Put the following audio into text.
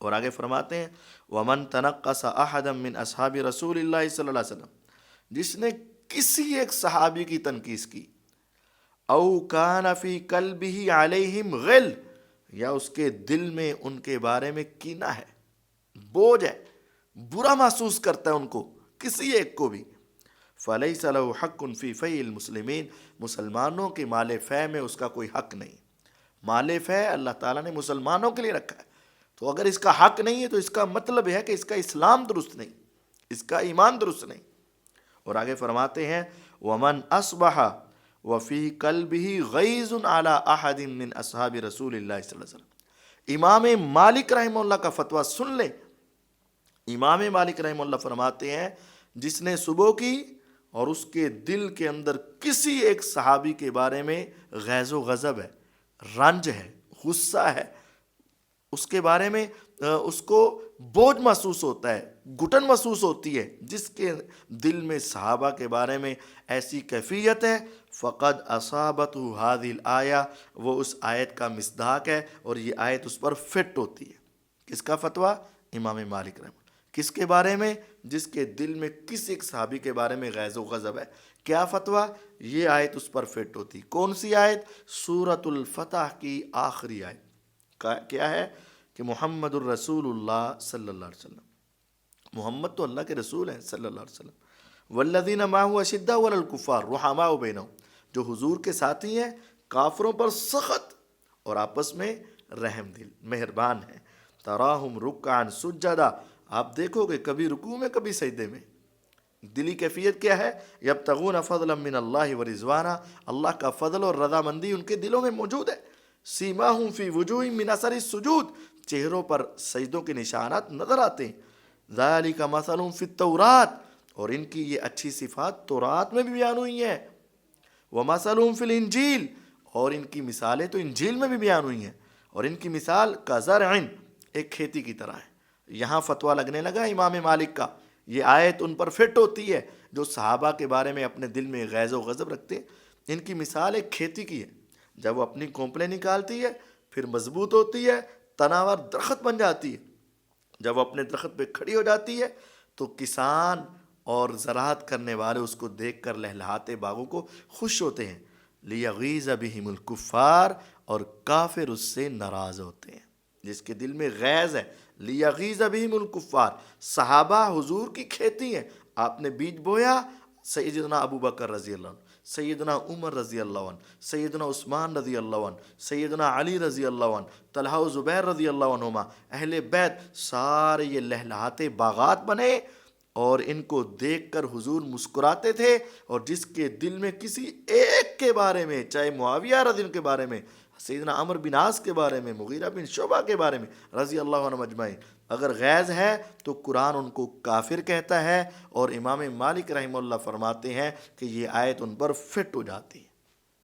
اور آگے فرماتے ہیں وَمَن تَنَقَّصَ أَحَدًا مِّنْ أَصْحَابِ رسول اللہ صلی اللہ علیہ وسلم، جس نے کسی ایک صحابی کی تنقیص کی، او کان فی قلبہ علیہم غل، یا اس کے دل میں ان کے بارے میں کینہ ہے، بوجھ ہے، برا محسوس کرتا ہے ان کو، کسی ایک کو بھی، فلیس لہ حق فی فیء المسلمین، مسلمانوں کے مال فے میں اس کا کوئی حق نہیں۔ مال فے اللہ تعالیٰ نے مسلمانوں کے لیے رکھا ہے، تو اگر اس کا حق نہیں ہے تو اس کا مطلب ہے کہ اس کا اسلام درست نہیں، اس کا ایمان درست نہیں۔ اور آگے فرماتے ہیں وَمَنْ أَصْبَحَ وَفِي قَلْبِهِ غَيْظٌ عَلَىٰ أَحَدٍ مِّنْ أَصْحَابِ رسول اللہ صلی اللہ علیہ وسلم۔ امام مالک رحمہ اللہ کا فتویٰ سن لیں۔ امام مالک رحمہ اللہ فرماتے ہیں جس نے صبح کی اور اس کے دل کے اندر کسی ایک صحابی کے بارے میں غیظ و غضب ہے، رنج ہے، غصہ ہے، اس کے بارے میں اس کو بوجھ محسوس ہوتا ہے، گھٹن محسوس ہوتی ہے، جس کے دل میں صحابہ کے بارے میں ایسی کیفیت ہے، فقد اصابته هذه الآیہ، وہ اس آیت کا مصداق ہے اور یہ آیت اس پر فٹ ہوتی ہے۔ کس کا فتویٰ؟ امام مالک رحمہ اللہ۔ کس کے بارے میں؟ جس کے دل میں کسی ایک صحابی کے بارے میں غیظ و غضب ہے۔ کیا فتویٰ؟ یہ آیت اس پر فٹ ہوتی۔ کون سی آیت؟ سورۃ الفتح کی آخری آیت۔ کیا ہے کہ محمد الرسول اللہ صلی اللہ علیہ وسلم، محمد تو اللہ کے رسول ہیں صلی اللہ علیہ وسلم، والذین معہ اشداء علی الکفار رحماء بینہم، جو حضور کے ساتھی ہیں، کافروں پر سخت اور آپس میں رحم دل، مہربان ہیں۔ تراہم رکعا سجدا، آپ دیکھو گے کبھی رکوع میں کبھی سجدے میں۔ دلی کیفیت کیا ہے؟ یبتغون فضلا من اللہ ورضوانا، اللہ کا فضل اور رضامندی ان کے دلوں میں موجود ہے۔ سیماہم فی وجوہہم من اثر السجود، چہروں پر سجدوں کے نشانات نظر آتے ہیں۔ ذالک مثلہم فی التوراۃ، اور ان کی یہ اچھی صفات تورات میں بھی بیان ہوئی ہیں۔ ومثلہم فی الانجیل، اور ان کی مثالیں تو انجیل میں بھی بیان ہوئی ہیں۔ اور ان کی مثال کزرع، ایک کھیتی کی طرح ہے۔ یہاں فتویٰ لگنے لگا امام مالک کا، یہ آیت ان پر فٹ ہوتی ہے جو صحابہ کے بارے میں اپنے دل میں غیظ و غضب رکھتے ہیں۔ ان کی مثال ایک کھیتی کی ہے، جب وہ اپنی کونپلیں نکالتی ہے پھر مضبوط ہوتی ہے، تناور درخت بن جاتی ہے، جب وہ اپنے درخت پہ کھڑی ہو جاتی ہے تو کسان اور زراعت کرنے والے اس کو دیکھ کر لہلہاتے باغوں کو خوش ہوتے ہیں۔ لیغیظ بہم الکفار، اور کافر اس سے ناراض ہوتے ہیں، جس کے دل میں غیظ ہے۔ لیغیظ بہم الکفار، صحابہ حضور کی کھیتی ہیں، آپ نے بیج بویا، سیدنا ابو بکر رضی اللہ عنہ، سیدنا عمر رضی اللہ عنہ، سیدنا عثمان رضی اللہ عنہ، سیدنا علی رضی اللہ عنہ، طلحہ و زبیر رضی اللہ عنہما، اہل بیت، سارے یہ لہلہاتے باغات بنے، اور ان کو دیکھ کر حضور مسکراتے تھے۔ اور جس کے دل میں کسی ایک کے بارے میں، چاہے معاویہ رضی اللہ کے بارے میں، سیدنا عمرو بن عاص کے بارے میں، مغیرہ بن شعبہ کے بارے میں رضی اللہ عنہ اجمعین، اگر غیظ ہے تو قرآن ان کو کافر کہتا ہے، اور امام مالک رحمہ اللہ فرماتے ہیں کہ یہ آیت ان پر فٹ ہو جاتی ہے۔